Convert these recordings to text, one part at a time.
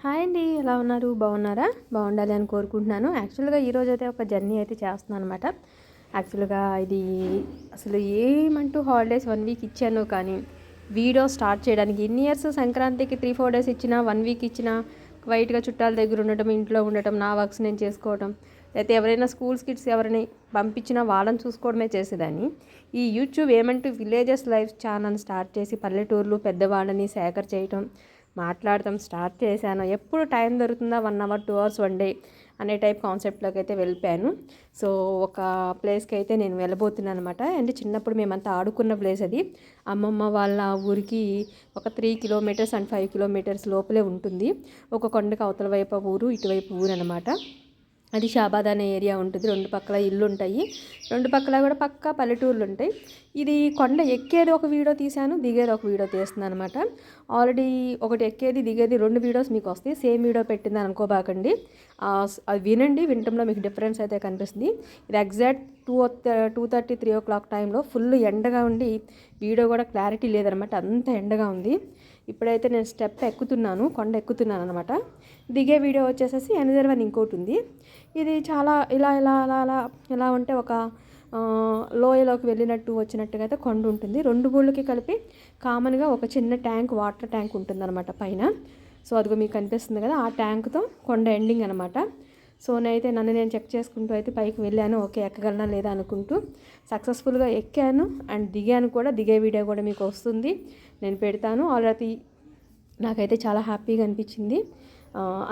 Hi అండి, ఎలా ఉన్నారు? బాగున్నారా? బాగుండాలి అని కోరుకుంటున్నాను. యాక్చువల్గా ఈరోజు అయితే ఒక జర్నీ అయితే చేస్తున్నాను అనమాట. యాక్చువల్గా ఇది అసలు ఏమంటూ హాలిడేస్ 1 వీక్ ఇచ్చాను, కానీ వీడియో స్టార్ట్ చేయడానికి ఎన్ని ఇయర్స్ సంక్రాంతికి 3-4 డేస్ ఇచ్చినా, 1 వీక్ ఇచ్చినా వైట్గా చుట్టాల దగ్గర ఉండటం, ఇంట్లో ఉండటం, నా వర్క్స్ నేను చేసుకోవటం, లేకపోతే ఎవరైనా స్కూల్స్ కిడ్స్ ఎవరిని పంపించినా వాళ్ళని చూసుకోవడమే చేసేదాన్ని. ఈ యూట్యూబ్ ఏమంటూ విలేజెస్ లైఫ్ ఛానల్ స్టార్ట్ చేసి పల్లెటూర్లు పెద్దవాళ్ళని సేకర్ చేయటం, మాట్లాడటం స్టార్ట్ చేశాను. ఎప్పుడు టైం దొరుకుతుందా 1 అవర్ 2 అవర్స్ 1 డే అనే టైప్ కాన్సెప్ట్లోకి అయితే వెళ్ళిపోయాను. సో ఒక ప్లేస్కి అయితే నేను వెళ్ళబోతున్నాను అనమాట. అంటే చిన్నప్పుడు మేమంతా ఆడుకున్న ప్లేస్ అది. అమ్మమ్మ వాళ్ళ ఊరికి ఒక 3 కిలోమీటర్స్ అండ్ 5 కిలోమీటర్స్ లోపలే ఉంటుంది. ఒక కొండకు అవతల వైపు ఊరు, ఇటువైపు ఊరు అనమాట. అది షాబాద్ అనే ఏరియా ఉంటుంది. 2 పక్కల ఇల్లు ఉంటాయి, 2 పక్కల కూడా పక్కా పల్లెటూర్లు ఉంటాయి. ఇది కొండ ఎక్కేది ఒక వీడియో తీశాను, దిగేది ఒక వీడియో తీస్తున్నాను అనమాట. ఆల్రెడీ ఒకటి ఎక్కేది దిగేది 2 వీడియోస్ మీకు వస్తాయి. సేమ్ వీడియో పెట్టిందని అనుకోబాకండి. అది వినండి, వినటంలో మీకు డిఫరెన్స్ అయితే కనిపిస్తుంది. ఇది ఎగ్జాక్ట్ 2:30 3 o'clock టైంలో ఫుల్ ఎండగా ఉండి వీడియో కూడా క్లారిటీ లేదనమాట, అంత ఎండగా ఉంది. ఇప్పుడైతే నేను స్టెప్ ఎక్కుతున్నాను, కొండ ఎక్కుతున్నాను అనమాట. దిగే వీడియో వచ్చేసేసి అనదర్ వన్ ఇంకోటి ఉంది. ఇది చాలా ఇలా ఇలా అలా అలా ఎలా ఉంటే ఒక లోయలోకి వెళ్ళినట్టు వచ్చినట్టుగా అయితే కొండ ఉంటుంది. 2 ఊళ్ళకి కలిపి కామన్గా ఒక చిన్న ట్యాంక్, వాటర్ ట్యాంక్ ఉంటుందన్నమాట పైన. సో అదిగో మీకు కనిపిస్తుంది కదా, ఆ ట్యాంక్తో కొండ ఎండింగ్ అనమాట. సో నేనైతే నన్ను నేను చెక్ చేసుకుంటూ అయితే పైకి వెళ్ళాను. ఓకే, ఎక్కగలనా లేదా అనుకుంటూ సక్సెస్ఫుల్గా ఎక్కాను అండ్ దిగాను కూడా. దిగే వీడియో కూడా మీకు వస్తుంది, నేను పెడతాను. ఆల్రెడీ నాకైతే చాలా హ్యాపీగా అనిపించింది.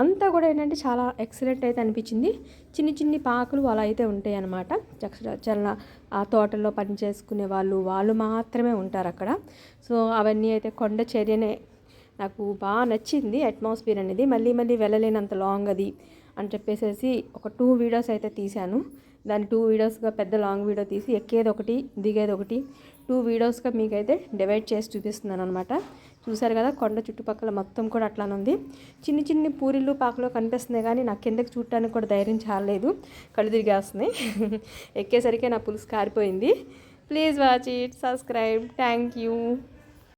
అంతా కూడా ఏంటంటే చాలా ఎక్సలెంట్ అయితే అనిపించింది. చిన్ని చిన్ని పాకులు అలా అయితే ఉంటాయి అన్నమాట. చాలా ఆ తోటల్లో పని చేసుకునే వాళ్ళు మాత్రమే ఉంటారు అక్కడ. సో అవన్నీ అయితే కొండ చర్యనే నాకు బాగా నచ్చింది. అట్మాస్ఫియర్ అనేది మళ్ళీ మళ్ళీ వెళ్ళలేనంత లాంగ్ అది అని చెప్పేసి ఒక 2 వీడియోస్ అయితే తీశాను. దాన్ని 2 వీడియోస్గా పెద్ద లాంగ్ వీడియో తీసి ఎక్కేది ఒకటి, దిగేది ఒకటి, 2 వీడియోస్గా మీకైతే డివైడ్ చేసి చూపిస్తున్నాను అనమాట. చూసారు కదా, కొండ చుట్టుపక్కల మొత్తం కూడా అట్లానే ఉంది. చిన్ని చిన్ని పూరిళ్ళు పాకలు కనిపిస్తున్నాయి, కానీ నాకు కిందకి చూడటానికి కూడా ధైర్యం చాలలేదు, కళ్ళు తిరిగేస్తున్నాయి. ఎక్కేసరికి నా పులుసు కారిపోయింది. Please watch it, subscribe. Thank you.